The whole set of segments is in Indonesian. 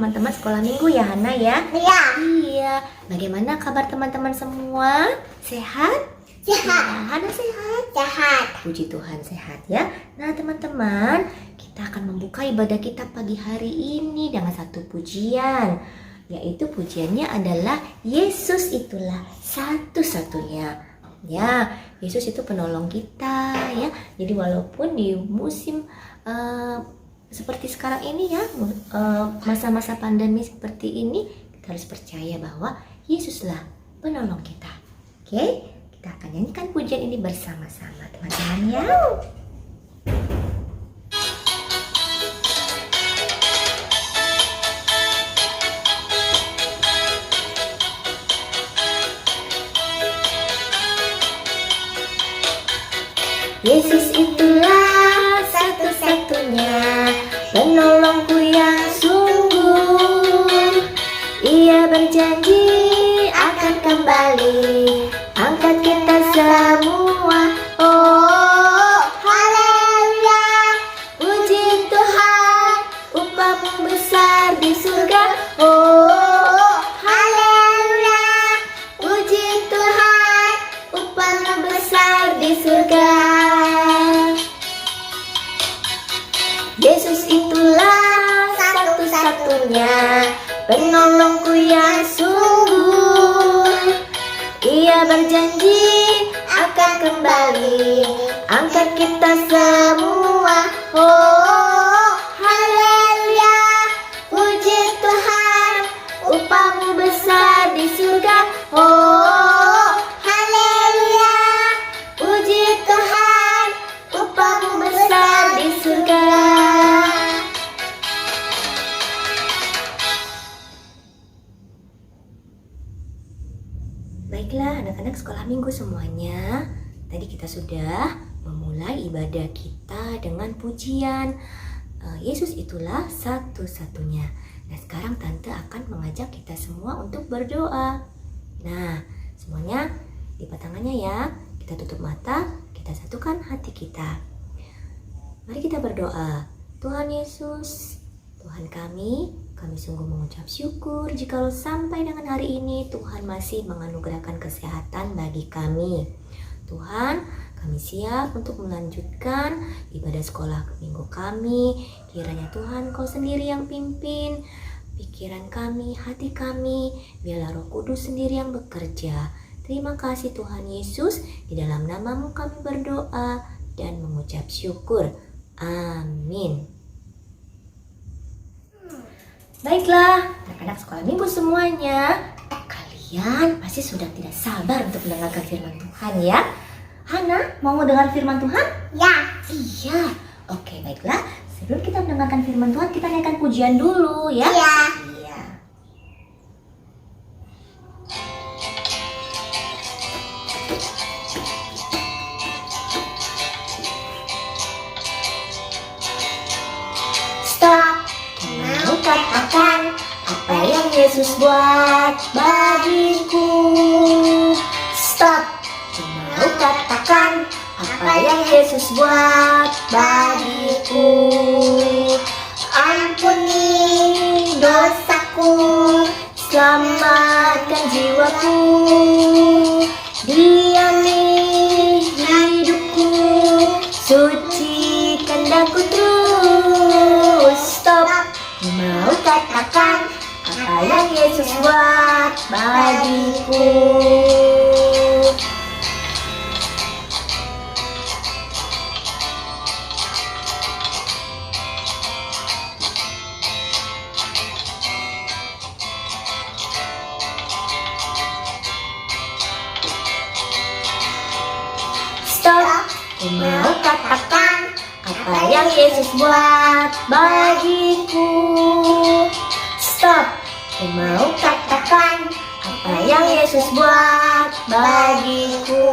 teman-teman sekolah minggu ya Hana ya? Iya. Iya. Bagaimana kabar teman-teman semua? Sehat? Sehat. Ya, Hana sehat? Sehat. Puji Tuhan sehat ya. Nah teman-teman, kita akan membuka ibadah kita pagi hari ini dengan satu pujian. Yaitu pujiannya adalah Yesus itulah satu-satunya. Ya, Yesus itu penolong kita ya. Jadi walaupun di musim seperti sekarang ini ya, masa-masa pandemi seperti ini, kita harus percaya bahwa Yesuslah penolong kita. Oke, kita akan nyanyikan pujian ini bersama-sama teman-teman ya. Yesus itulah satu-satunya penolongku yang sungguh. Ia berjanji akan kembali angkat kita semua. Oh, haleluya, puji Tuhan, upahmu besar di surga. Oh, haleluya, puji Tuhan, upahmu besar di surga. Yesus itulah satu-satunya penolongku yang sungguh. Ia berjanji akan kembali angkat kita semua. Oh, haleluya, puji Tuhan, upahmu besar di surga. Oh, haleluya, puji Tuhan, upahmu besar di surga. Baiklah anak-anak sekolah minggu semuanya, tadi kita sudah memulai ibadah kita dengan pujian Yesus itulah satu-satunya. Nah sekarang Tante akan mengajak kita semua untuk berdoa. Nah semuanya lipat tangannya ya, kita tutup mata, kita satukan hati kita. Mari kita berdoa. Tuhan Yesus, Tuhan kami sungguh mengucap syukur jikalau sampai dengan hari ini Tuhan masih menganugerahkan kesehatan bagi kami. Tuhan, kami siap untuk melanjutkan ibadah sekolah minggu kami. Kiranya Tuhan Kau sendiri yang pimpin pikiran kami, hati kami, biarlah Roh Kudus sendiri yang bekerja. Terima kasih Tuhan Yesus, di dalam nama-Mu kami berdoa dan mengucap syukur. Amin. Baiklah, anak-anak sekolah minggu semuanya, kalian pasti sudah tidak sabar untuk mendengarkan firman Tuhan ya. Hana, mau mendengar firman Tuhan? Ya. Iya. Oke, baiklah. Sebelum kita mendengarkan firman Tuhan, kita naikkan pujian dulu ya. Iya. Iya. Stop. Mau katakan apa yang Yesus buat bagiku. Stop. Mau katakan apa yang Yesus buat bagiku. Ampuni dosaku, selamatkan jiwaku, diami hidupku, sucikan daku terus. Stop. Mau katakan apa yang Yesus buat bagiku. Stop. Mau katakan apa yang Yesus buat bagiku. Stop. Mau katakan apa yang Yesus buat bagiku.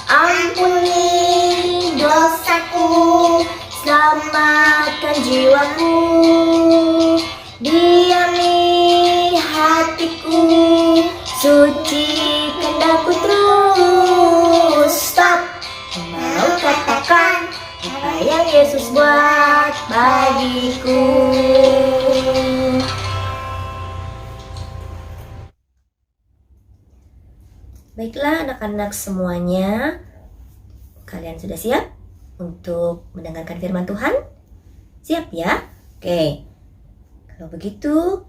Ampuni dosaku, selamatkan jiwaku, diami hatiku, sucikan daku terus. Stop. Mau katakan apa yang Yesus buat bagiku. Baiklah anak-anak semuanya, kalian sudah siap untuk mendengarkan firman Tuhan? Siap ya? Oke, kalau begitu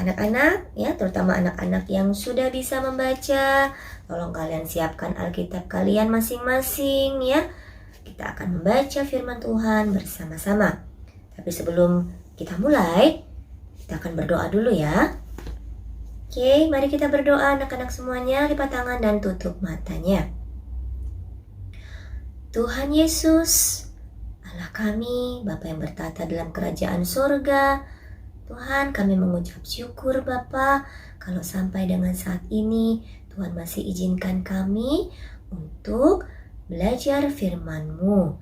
anak-anak ya, terutama anak-anak yang sudah bisa membaca, tolong kalian siapkan Alkitab kalian masing-masing ya. Kita akan membaca firman Tuhan bersama-sama. Tapi sebelum kita mulai, kita akan berdoa dulu ya. Oke, mari kita berdoa anak-anak semuanya, lipat tangan dan tutup matanya. Tuhan Yesus, Allah kami, Bapa yang bertata dalam kerajaan sorga, Tuhan kami mengucap syukur Bapa, kalau sampai dengan saat ini Tuhan masih izinkan kami untuk belajar firman-Mu.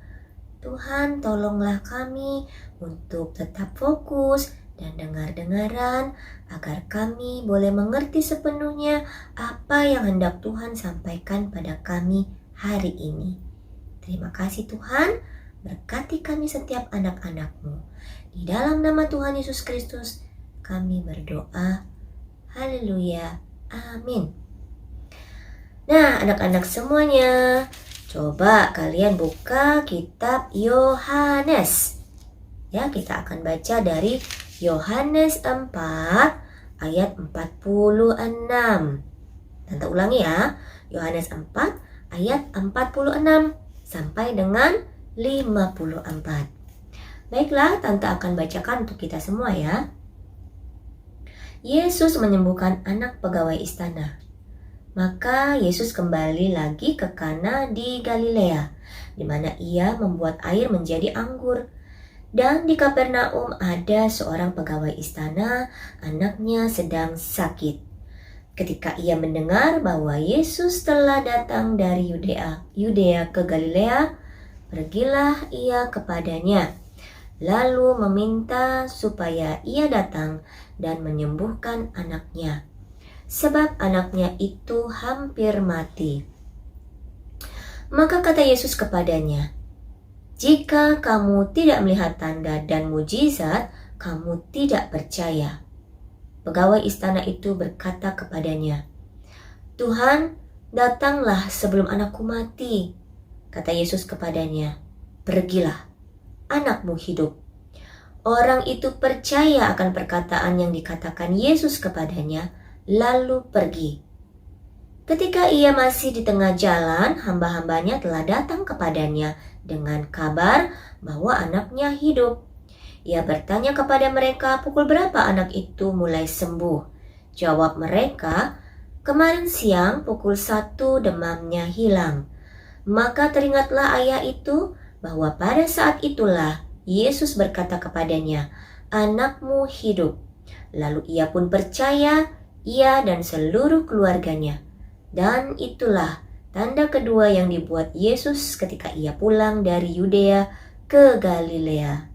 Tuhan tolonglah kami untuk tetap fokus dan dengar-dengaran agar kami boleh mengerti sepenuhnya apa yang hendak Tuhan sampaikan pada kami hari ini. Terima kasih Tuhan, berkati kami setiap anak-anak-Mu. Di dalam nama Tuhan Yesus Kristus kami berdoa. Haleluya. Amin. Nah, anak-anak semuanya, coba kalian buka kitab Yohanes. Ya, kita akan baca dari Yohanes 4 ayat 46. Tante ulangi ya, Yohanes 4 ayat 46 sampai dengan 54. Baiklah, Tante akan bacakan untuk kita semua ya. Yesus menyembuhkan anak pegawai istana. Maka Yesus kembali lagi ke Kana di Galilea, di mana ia membuat air menjadi anggur. Dan di Kapernaum ada seorang pegawai istana, anaknya sedang sakit. Ketika ia mendengar bahwa Yesus telah datang dari Yudea ke Galilea, pergilah ia kepadanya, lalu meminta supaya ia datang dan menyembuhkan anaknya, sebab anaknya itu hampir mati. Maka kata Yesus kepadanya, "Jika kamu tidak melihat tanda dan mujizat, kamu tidak percaya." Pegawai istana itu berkata kepadanya, "Tuhan, datanglah sebelum anakku mati." Kata Yesus kepadanya, "Pergilah, anakmu hidup." Orang itu percaya akan perkataan yang dikatakan Yesus kepadanya, lalu pergi. Ketika ia masih di tengah jalan, hamba-hambanya telah datang kepadanya dengan kabar bahwa anaknya hidup. Ia bertanya kepada mereka pukul berapa anak itu mulai sembuh. Jawab mereka, "Kemarin siang pukul 1 demamnya hilang." Maka teringatlah ayah itu bahwa pada saat itulah Yesus berkata kepadanya, "Anakmu hidup." Lalu ia pun percaya, ia dan seluruh keluarganya. Dan itulah tanda kedua yang dibuat Yesus ketika ia pulang dari Yudea ke Galilea.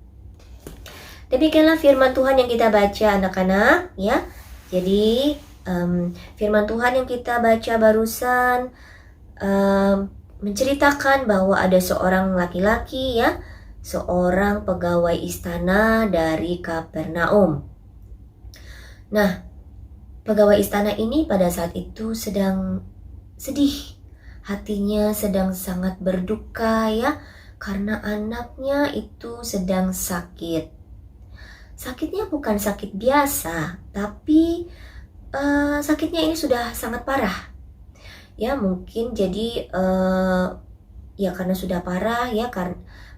Demikianlah firman Tuhan yang kita baca anak-anak ya. Jadi firman Tuhan yang kita baca barusan menceritakan bahwa ada seorang laki-laki ya, seorang pegawai istana dari Kapernaum. Nah, pegawai istana ini pada saat itu sedang sedih, hatinya sedang sangat berduka ya, karena anaknya itu sedang sakit. Sakitnya bukan sakit biasa, tapi sakitnya ini sudah sangat parah. Ya mungkin jadi ya karena sudah parah ya,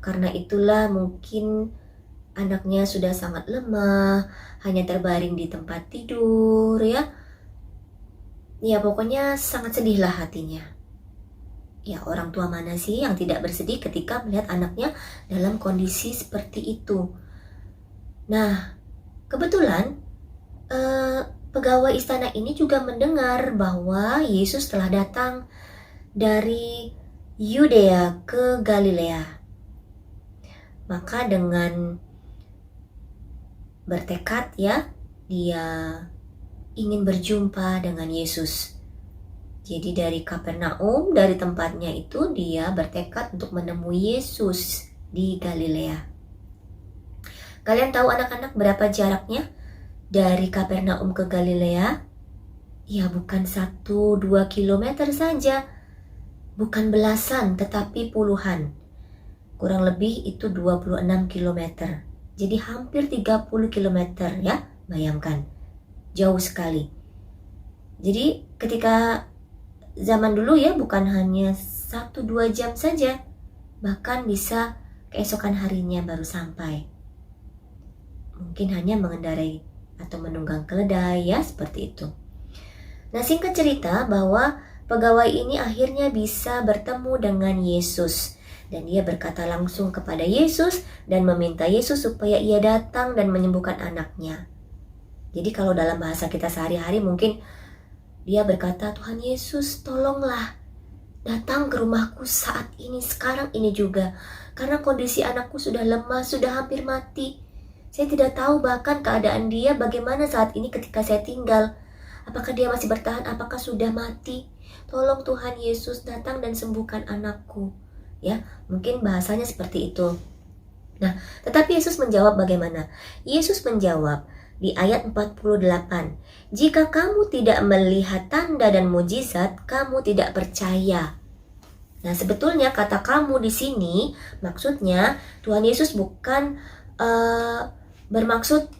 karena itulah mungkin anaknya sudah sangat lemah, hanya terbaring di tempat tidur ya. Ya pokoknya sangat sedihlah hatinya. Ya orang tua mana sih yang tidak bersedih ketika melihat anaknya dalam kondisi seperti itu. Nah kebetulan pegawai istana ini juga mendengar bahwa Yesus telah datang dari Yudea ke Galilea. Maka dengan bertekad ya, dia ingin berjumpa dengan Yesus. Jadi dari Kapernaum, dari tempatnya itu dia bertekad untuk menemui Yesus di Galilea. Kalian tahu anak-anak berapa jaraknya dari Kapernaum ke Galilea? Ya bukan 1-2 kilometer saja, bukan belasan tetapi puluhan. Kurang lebih itu 26 kilometer. Jadi hampir 30 kilometer ya, bayangkan. Jauh sekali. Jadi ketika zaman dulu ya bukan hanya 1-2 jam saja, bahkan bisa keesokan harinya baru sampai. Mungkin hanya mengendarai atau menunggang keledai ya, seperti itu. Nah, singkat cerita bahwa pegawai ini akhirnya bisa bertemu dengan Yesus. Dan dia berkata langsung kepada Yesus dan meminta Yesus supaya ia datang dan menyembuhkan anaknya. Jadi kalau dalam bahasa kita sehari-hari mungkin dia berkata, Tuhan Yesus tolonglah datang ke rumahku saat ini, sekarang ini juga. Karena kondisi anakku sudah lemah, sudah hampir mati. Saya tidak tahu bahkan keadaan dia bagaimana saat ini ketika saya tinggal. Apakah dia masih bertahan? Apakah sudah mati? Tolong Tuhan Yesus datang dan sembuhkan anakku. Ya, mungkin bahasanya seperti itu. Nah, tetapi Yesus menjawab bagaimana? Yesus menjawab di ayat 48. Jika kamu tidak melihat tanda dan mujizat, kamu tidak percaya. Nah, sebetulnya kata kamu di sini maksudnya Tuhan Yesus bukan bermaksud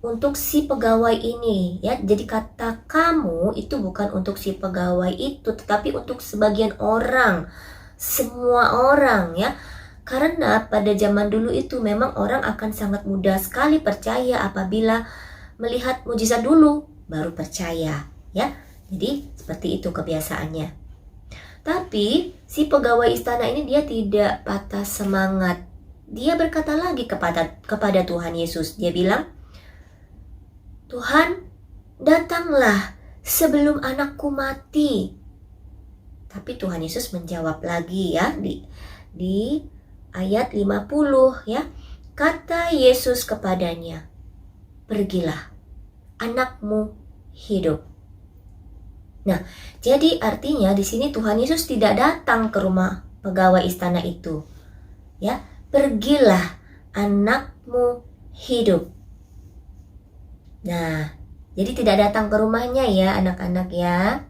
untuk si pegawai ini ya. Jadi kata kamu itu bukan untuk si pegawai itu, tetapi untuk sebagian orang, semua orang ya. Karena pada zaman dulu itu memang orang akan sangat mudah sekali percaya apabila melihat mujizat dulu baru percaya ya. Jadi seperti itu kebiasaannya. Tapi si pegawai istana ini dia tidak patah semangat. Dia berkata lagi kepada Tuhan Yesus. Dia bilang, Tuhan, datanglah sebelum anakku mati. Tapi Tuhan Yesus menjawab lagi ya di ayat 50 ya. Kata Yesus kepadanya, pergilah, anakmu hidup. Nah, jadi artinya di sini Tuhan Yesus tidak datang ke rumah pegawai istana itu. Ya, pergilah, anakmu hidup. Nah, jadi tidak datang ke rumahnya ya anak-anak ya.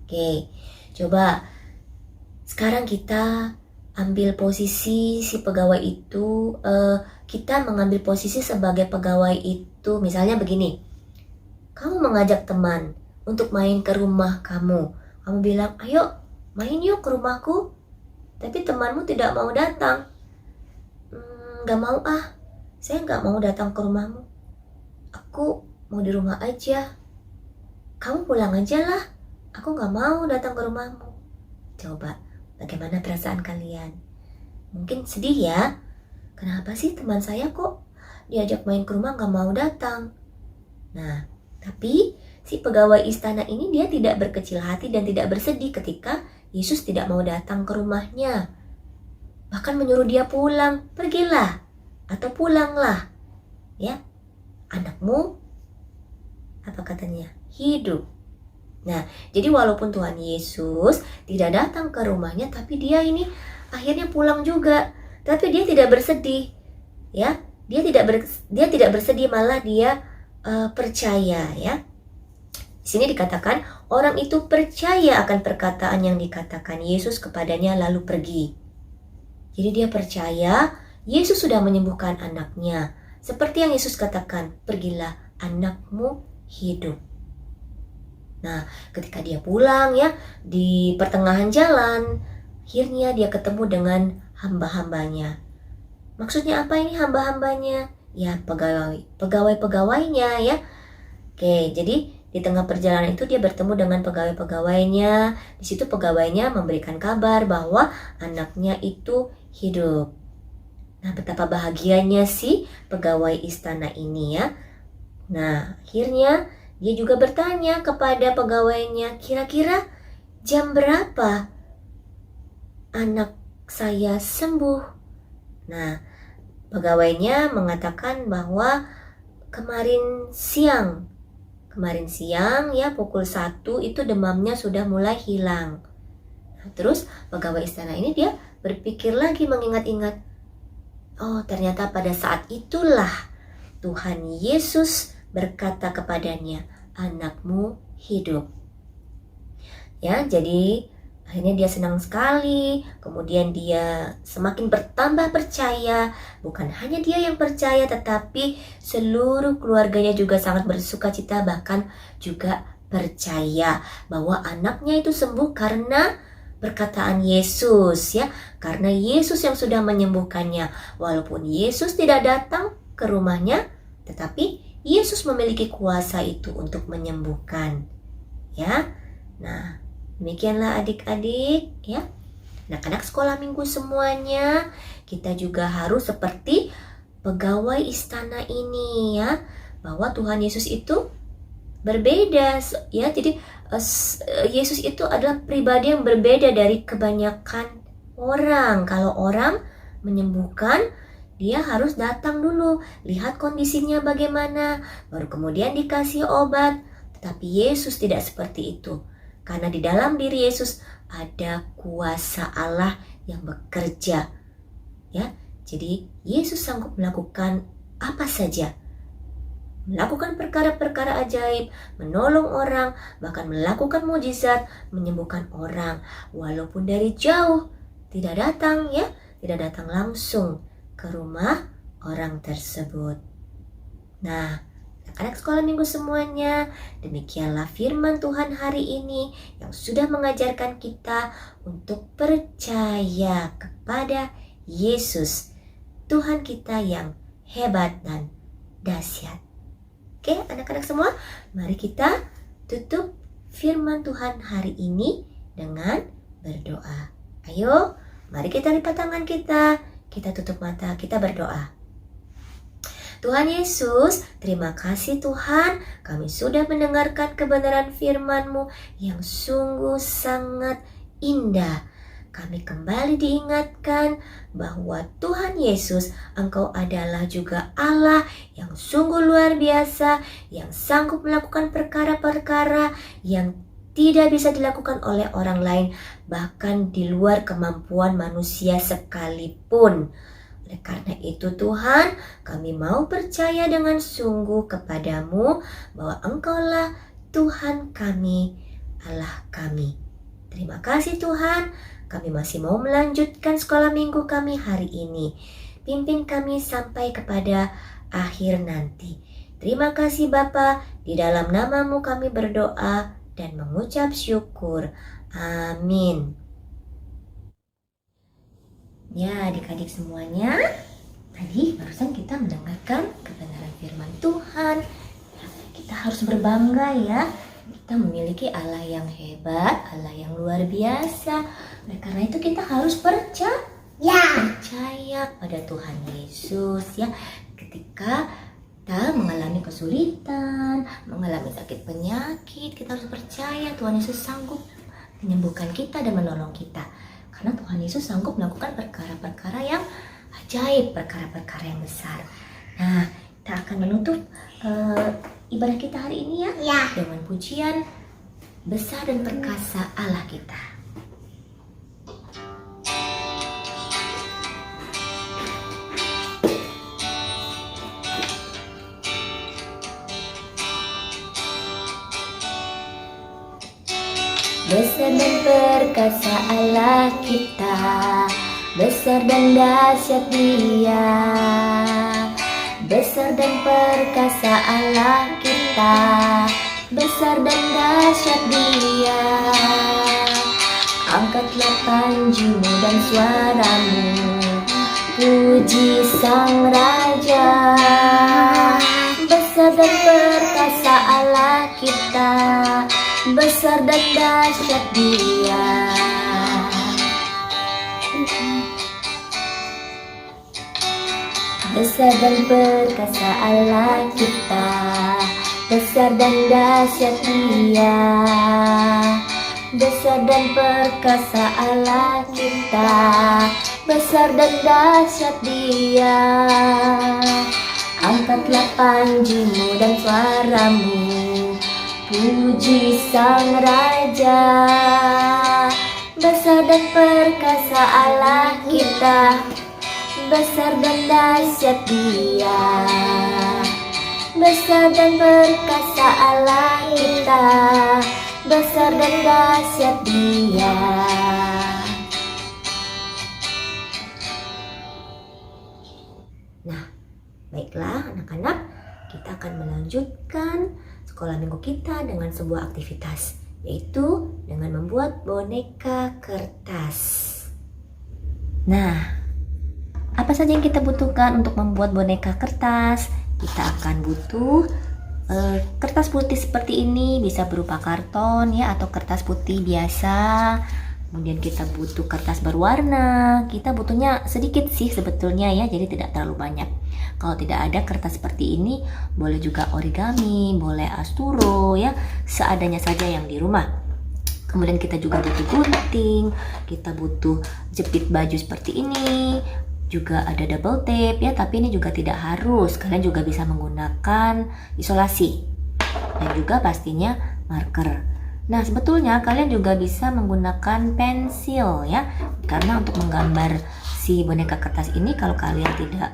Oke, coba sekarang kita ambil posisi si pegawai itu. Kita mengambil posisi sebagai pegawai itu. Misalnya begini, kamu mengajak teman untuk main ke rumah kamu. Kamu bilang, ayo main yuk ke rumahku. Tapi temanmu tidak mau datang. Gak mau saya gak mau datang ke rumahmu. Aku mau di rumah aja. Kamu pulang aja lah. Aku gak mau datang ke rumahmu. Coba, bagaimana perasaan kalian? Mungkin sedih ya. Kenapa sih teman saya kok diajak main ke rumah gak mau datang? Nah, tapi si pegawai istana ini dia tidak berkecil hati dan tidak bersedih ketika Yesus tidak mau datang ke rumahnya. Bahkan menyuruh dia pulang. Pergilah atau pulanglah. Ya, anakmu apa katanya? Hidup. Nah, jadi walaupun Tuhan Yesus tidak datang ke rumahnya, tapi dia ini akhirnya pulang juga. Tapi dia tidak bersedih, ya. Dia tidak bersedih, malah dia percaya, ya. Di sini dikatakan orang itu percaya akan perkataan yang dikatakan Yesus kepadanya lalu pergi. Jadi dia percaya Yesus sudah menyembuhkan anaknya. Seperti yang Yesus katakan, pergilah, anakmu hidup. Nah, ketika dia pulang ya, di pertengahan jalan, akhirnya dia ketemu dengan hamba-hambanya. Maksudnya apa ini hamba-hambanya? Ya, pegawai-pegawainya ya. Oke, jadi di tengah perjalanan itu dia bertemu dengan pegawai-pegawainya. Di situ pegawainya memberikan kabar bahwa anaknya itu hidup. Nah, betapa bahagianya si pegawai istana ini ya. Nah, akhirnya dia juga bertanya kepada pegawainya, kira-kira jam berapa anak saya sembuh? Nah, pegawainya mengatakan bahwa kemarin siang ya pukul 1 itu demamnya sudah mulai hilang. Nah, terus pegawai istana ini dia berpikir lagi mengingat-ingat. Oh, ternyata pada saat itulah Tuhan Yesus berkata kepadanya, anakmu hidup. Ya, jadi akhirnya dia senang sekali, kemudian dia semakin bertambah percaya. Bukan hanya dia yang percaya, tetapi seluruh keluarganya juga sangat bersukacita, bahkan juga percaya bahwa anaknya itu sembuh karena perkataan Yesus, ya. Karena Yesus yang sudah menyembuhkannya. Walaupun Yesus tidak datang ke rumahnya, tetapi Yesus memiliki kuasa itu untuk menyembuhkan, ya. Nah, demikianlah adik-adik, ya. Anak-anak sekolah minggu semuanya, kita juga harus seperti pegawai istana ini, ya, bahwa Tuhan Yesus itu berbeda, ya. Jadi Yesus itu adalah pribadi yang berbeda dari kebanyakan orang. Kalau orang menyembuhkan, dia harus datang dulu, lihat kondisinya bagaimana, baru kemudian dikasih obat. Tetapi Yesus tidak seperti itu. Karena di dalam diri Yesus ada kuasa Allah yang bekerja, ya. Jadi Yesus sanggup melakukan apa saja, melakukan perkara-perkara ajaib, menolong orang, bahkan melakukan mujizat, menyembuhkan orang, walaupun dari jauh, tidak datang, ya, tidak datang langsung ke rumah orang tersebut. Nah, anak sekolah minggu semuanya, demikianlah firman Tuhan hari ini yang sudah mengajarkan kita untuk percaya kepada Yesus, Tuhan kita yang hebat dan dahsyat. Oke, anak-anak semua, mari kita tutup firman Tuhan hari ini dengan berdoa. Ayo, mari kita lipat tangan kita tutup mata, kita berdoa. Tuhan Yesus, terima kasih Tuhan, kami sudah mendengarkan kebenaran firman-Mu yang sungguh sangat indah. Kami kembali diingatkan bahwa Tuhan Yesus, Engkau adalah juga Allah yang sungguh luar biasa, yang sanggup melakukan perkara-perkara yang tidak bisa dilakukan oleh orang lain, bahkan di luar kemampuan manusia sekalipun. Oleh karena itu Tuhan, kami mau percaya dengan sungguh kepadamu bahwa Engkaulah Tuhan kami, Allah kami. Terima kasih Tuhan, kami masih mau melanjutkan sekolah minggu kami hari ini. Pimpin kami sampai kepada akhir nanti. Terima kasih Bapa, di dalam nama-Mu kami berdoa dan mengucap syukur. Amin. Ya, adik-adik semuanya, tadi barusan kita mendengarkan kebenaran firman Tuhan. Kita harus berbangga, ya. Kita memiliki Allah yang hebat, Allah yang luar biasa. Oleh karena itu kita harus percaya pada Tuhan Yesus, ya. Ketika kita mengalami kesulitan, mengalami sakit penyakit, kita harus percaya Tuhan Yesus sanggup menyembuhkan kita dan menolong kita. Karena Tuhan Yesus sanggup melakukan perkara-perkara yang ajaib, perkara-perkara yang besar. Nah, kita akan menutup ibadah kita hari ini, ya. Dengan pujian besar dan perkasa Allah kita. Besar dan perkasa Allah kita, besar dan dahsyat Dia. Besar dan perkasa Allah kita, besar dan dahsyat Dia. Angkatlah panjimu dan suaramu, puji Sang Raja. Besar dan perkasa Allah kita, besar dan dahsyat Dia. Besar dan perkasa Allah kita, besar dan dahsyat Dia. Besar dan perkasa Allah kita, besar dan dahsyat Dia. Angkatlah panjimu dan suaramu, puji Sang Raja. Besar dan perkasa Allah kita, besar dan dahsyat Dia. Besar dan perkasa Allah kita, besar dan dahsyat Dia. Nah, baiklah anak-anak, kita akan melanjutkan sekolah minggu kita dengan sebuah aktivitas, yaitu dengan membuat boneka kertas. Nah, apa saja yang kita butuhkan untuk membuat boneka kertas? Kita akan butuh kertas putih seperti ini, bisa berupa karton ya, atau kertas putih biasa. Kemudian kita butuh kertas berwarna. Kita butuhnya sedikit sih sebetulnya ya, jadi tidak terlalu banyak. Kalau tidak ada kertas seperti ini, boleh juga origami, boleh asturo ya, seadanya saja yang di rumah. Kemudian kita juga butuh gunting, kita butuh jepit baju seperti ini, juga ada double tape ya, tapi ini juga tidak harus. Kalian juga bisa menggunakan isolasi dan juga pastinya marker. Nah, sebetulnya kalian juga bisa menggunakan pensil ya, karena untuk menggambar si boneka kertas ini, kalau kalian tidak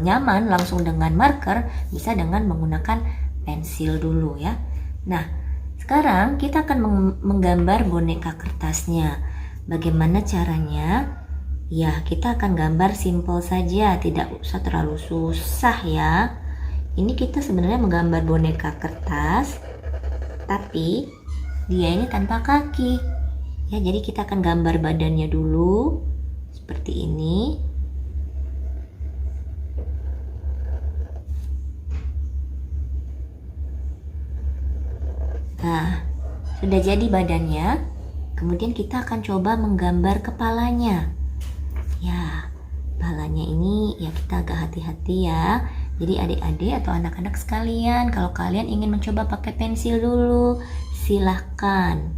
nyaman langsung dengan marker, bisa dengan menggunakan pensil dulu ya. Nah, sekarang kita akan menggambar boneka kertasnya. Bagaimana caranya? Ya, kita akan gambar simple saja, tidak usah terlalu susah ya. Ini kita sebenarnya menggambar boneka kertas, tapi dia ini tanpa kaki. Ya, jadi kita akan gambar badannya dulu seperti ini. Nah, sudah jadi badannya. Kemudian kita akan coba menggambar kepalanya. Ya, kepalanya ini ya kita agak hati-hati ya. Jadi adik-adik atau anak-anak sekalian, kalau kalian ingin mencoba pakai pensil dulu, silahkan.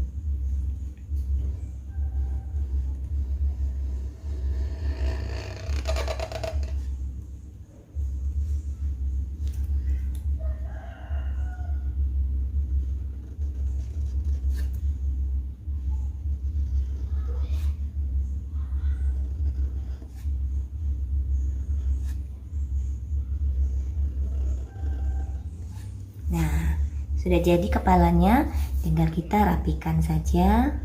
Nah, sudah jadi kepalanya, tinggal kita rapikan saja.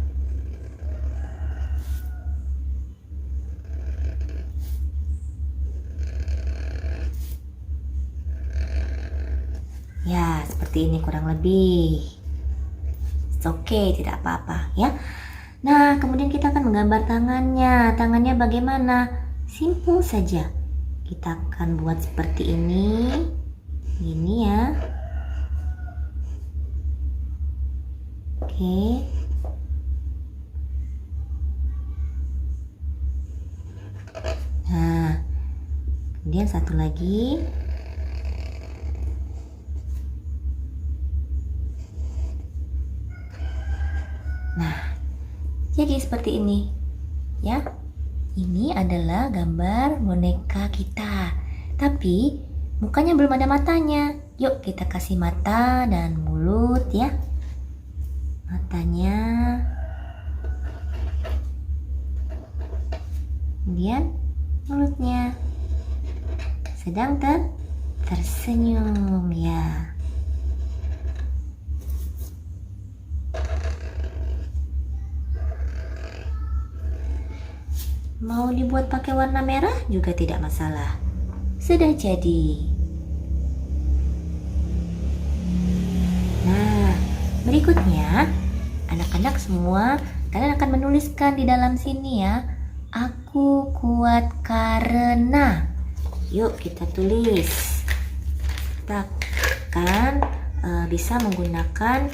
Ya, seperti ini kurang lebih. It's okay, tidak apa-apa ya. Nah, kemudian kita akan menggambar tangannya. Tangannya bagaimana? Simple saja. Kita akan buat seperti ini. Ini ya. Oke. Nah, kemudian satu lagi. Nah, jadi seperti ini ya. Ini adalah gambar boneka kita, tapi mukanya belum ada matanya. Yuk kita kasih mata dan mulut ya. Matanya, kemudian mulutnya sedang tersenyum ya. Mau dibuat pakai warna merah juga tidak masalah. Sudah jadi. Nah, berikutnya, anak-anak semua, kalian akan menuliskan di dalam sini ya. Aku kuat karena. Yuk kita tulis. Kita akan bisa menggunakan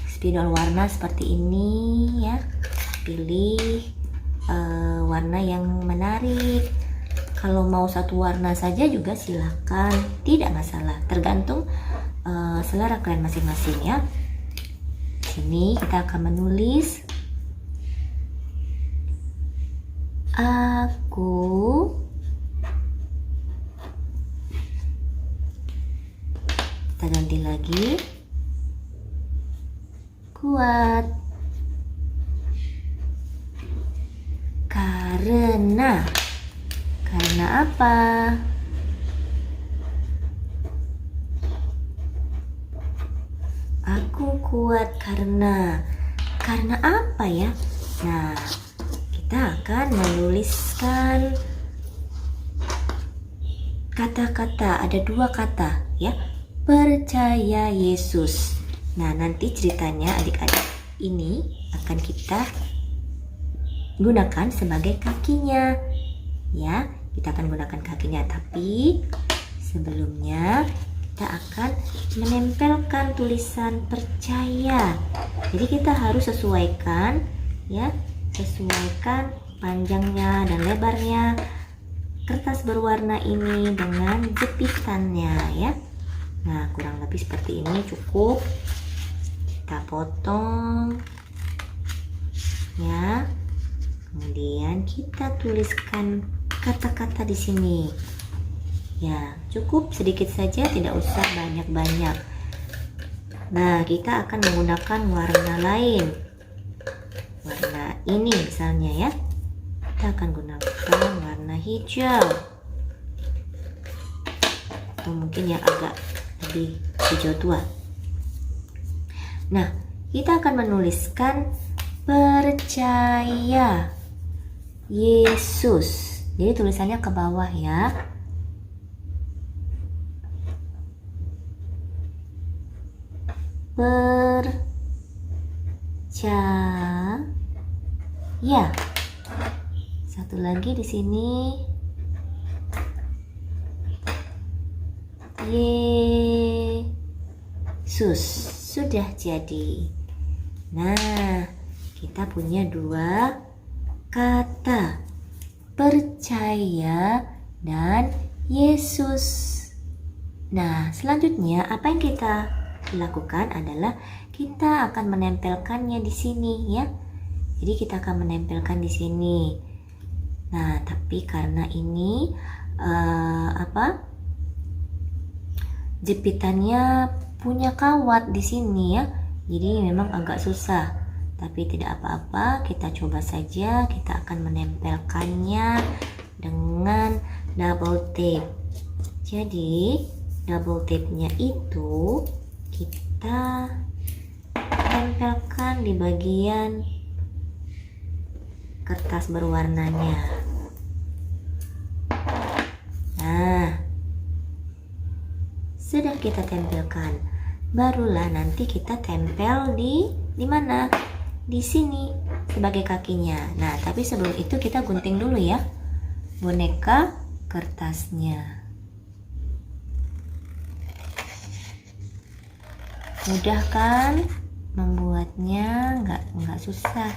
spidol warna seperti ini ya. Pilih warna yang menarik. Kalau mau satu warna saja juga silakan, tidak masalah. Tergantung selera kalian masing-masing ya. Sini kita akan menulis aku kita ganti lagi kuat karena apa? Aku kuat karena karena apa ya? Nah, kita akan menuliskan kata-kata, ada 2 kata ya. Percaya Yesus. Nah, nanti ceritanya adik-adik ini akan kita gunakan sebagai kakinya. Ya, kita akan gunakan kakinya, tapi sebelumnya kita akan menempelkan tulisan percaya. Jadi kita harus sesuaikan ya, sesuaikan panjangnya dan lebarnya kertas berwarna ini dengan jepitannya ya. Nah, kurang lebih seperti ini cukup. Kita potong ya. Kemudian kita tuliskan kata-kata di sini. Ya, cukup sedikit saja, tidak usah banyak-banyak. Nah, kita akan menggunakan warna lain. Warna ini misalnya ya. Kita akan gunakan warna hijau. Atau mungkin yang agak lebih hijau tua. Nah, kita akan menuliskan percaya Yesus. Jadi tulisannya ke bawah ya. Percaya. Satu lagi di sini. Yesus. Sudah jadi. Nah, kita punya 2 kata, percaya dan Yesus. Nah, selanjutnya apa yang kita lakukan adalah kita akan menempelkannya di sini ya. Jadi kita akan menempelkan di sini. Nah, tapi karena ini jepitannya punya kawat di sini ya. Jadi memang agak susah. Tapi tidak apa-apa, kita coba saja. Kita akan menempelkannya dengan double tape. Jadi double tape-nya itu kita tempelkan di bagian kertas berwarnanya. Nah, sudah kita tempelkan. Barulah nanti kita tempel di mana? Di sini sebagai kakinya. Nah, tapi sebelum itu kita gunting dulu ya boneka kertasnya. Mudah kan membuatnya? Nggak susah.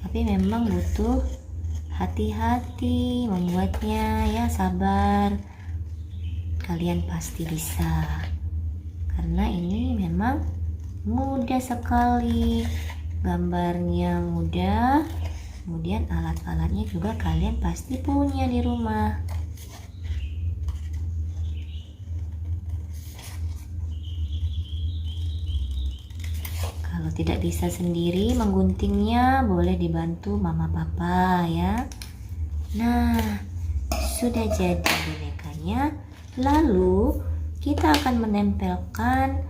Tapi memang butuh hati-hati membuatnya ya, sabar. Kalian pasti bisa. Karena ini memang mudah sekali. Gambarnya mudah. Kemudian alat-alatnya juga kalian pasti punya di rumah. Kalau tidak bisa sendiri mengguntingnya, boleh dibantu mama papa ya. Nah, sudah jadi bonekanya. Lalu kita akan menempelkan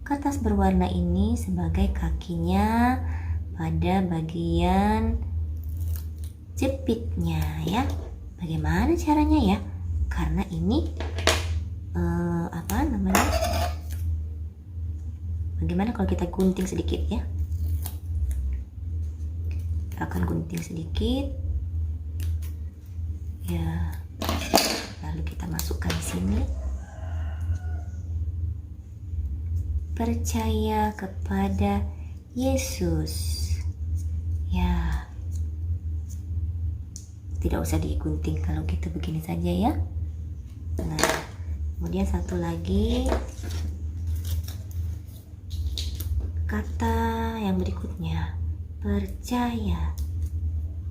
kertas berwarna ini sebagai kakinya pada bagian jepitnya ya. Bagaimana caranya ya? Karena ini bagaimana kalau kita gunting sedikit ya? Kita akan gunting sedikit. Ya. Lalu kita masukkan di sini. Percaya kepada Yesus. Ya. Tidak usah digunting kalau kita begini saja ya. Nah, kemudian satu lagi kata yang berikutnya, percaya.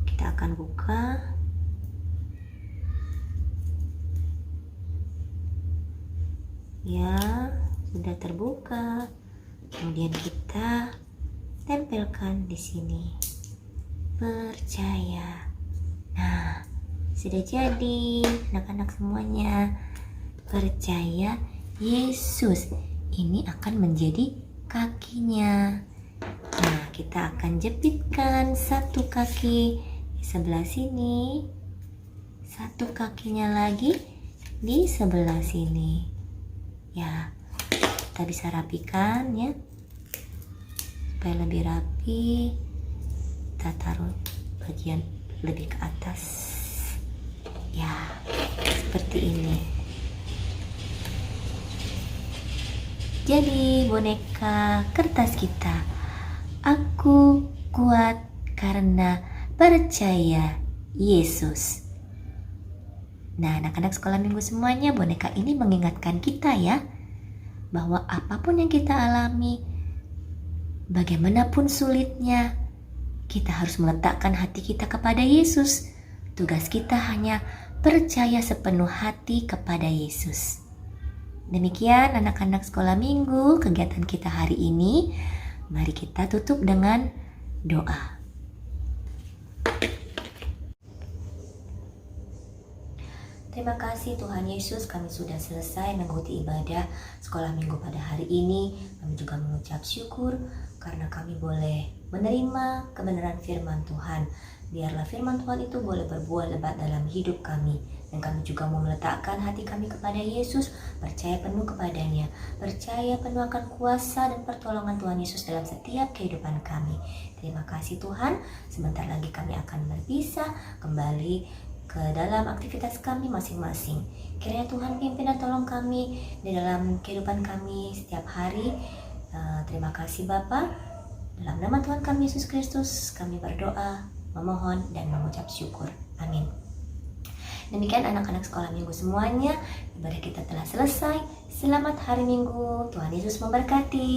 Kita akan buka. Ya, sudah terbuka. Kemudian kita tempelkan di sini. Percaya. Nah, sudah jadi anak-anak semuanya. Percaya Yesus. ini akan menjadi kakinya. Nah, kita akan jepitkan satu kaki di sebelah sini, satu kakinya lagi di sebelah sini. Ya, kita bisa rapikan ya, supaya lebih rapi. Kita taruh bagian lebih ke atas. Ya, seperti ini. Jadi boneka kertas kita, aku kuat karena percaya Yesus. Nah, anak-anak sekolah minggu semuanya, boneka ini mengingatkan kita ya, bahwa apapun yang kita alami, bagaimanapun sulitnya, kita harus meletakkan hati kita kepada Yesus. Tugas kita hanya percaya sepenuh hati kepada Yesus. Demikian anak-anak sekolah minggu kegiatan kita hari ini. Mari kita tutup dengan doa. Terima kasih Tuhan Yesus, kami sudah selesai mengikuti ibadah sekolah minggu pada hari ini. Kami juga mengucap syukur karena kami boleh menerima kebenaran firman Tuhan. Biarlah firman Tuhan itu boleh berbuah lebat dalam hidup kami. Dan kami juga mau meletakkan hati kami kepada Yesus, percaya penuh kepadanya, percaya penuh akan kuasa dan pertolongan Tuhan Yesus dalam setiap kehidupan kami. Terima kasih Tuhan, sebentar lagi kami akan berpisah kembali ke dalam aktivitas kami masing-masing. Kiranya Tuhan pimpin dan tolong kami di dalam kehidupan kami setiap hari. Terima kasih Bapa. Dalam nama Tuhan kami Yesus Kristus, kami berdoa, memohon dan mengucap syukur. Amin. Demikian anak-anak sekolah minggu semuanya, ibadah kita telah selesai. Selamat hari Minggu, Tuhan Yesus memberkati.